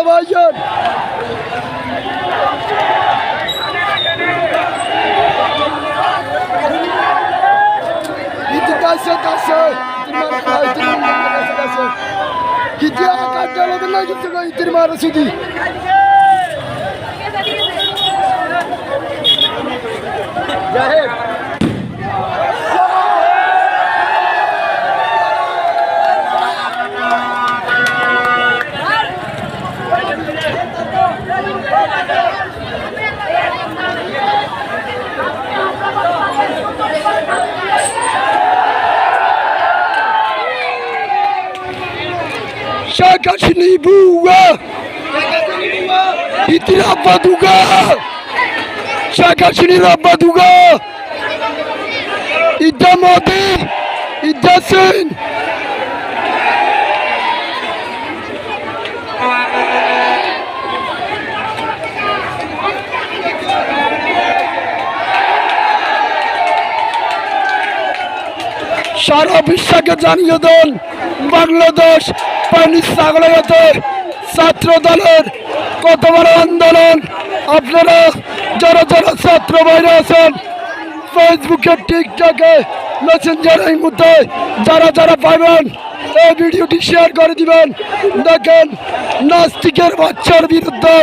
ভাইজান। ইতির মারা শুধু Shakashini buga, itira baduga, Shakashini rabaduga, ida modi, ida sen. সারা বিশ্বকে জানিয়ে দেন বাংলাদেশ পানি ছাগলাতে ছাত্র দলের কত বড় আন্দোলন। আপনারা যারা যারা ছাত্র বাইরে আছেন ফেসবুকে টিকটকে মেসেঞ্জার এই মুহূর্তে যারা যারা পাবেন এই ভিডিওটি শেয়ার করে দিবেন। দেখেন নাস্তিকের বাচ্চার বিরুদ্ধে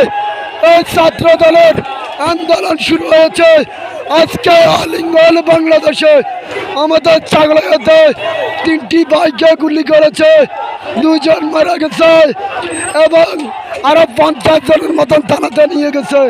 এই ছাত্র দলের আন্দোলন শুরু হয়েছে। আজকে আলিঙ্গল বাংলাদেশে আমাদের ছাগলাতে 3টি বাইকে গুলি করেছে, 2 জন মারা গেছে এবং আরো 50 জনের মতন থানাতে নিয়ে গেছে।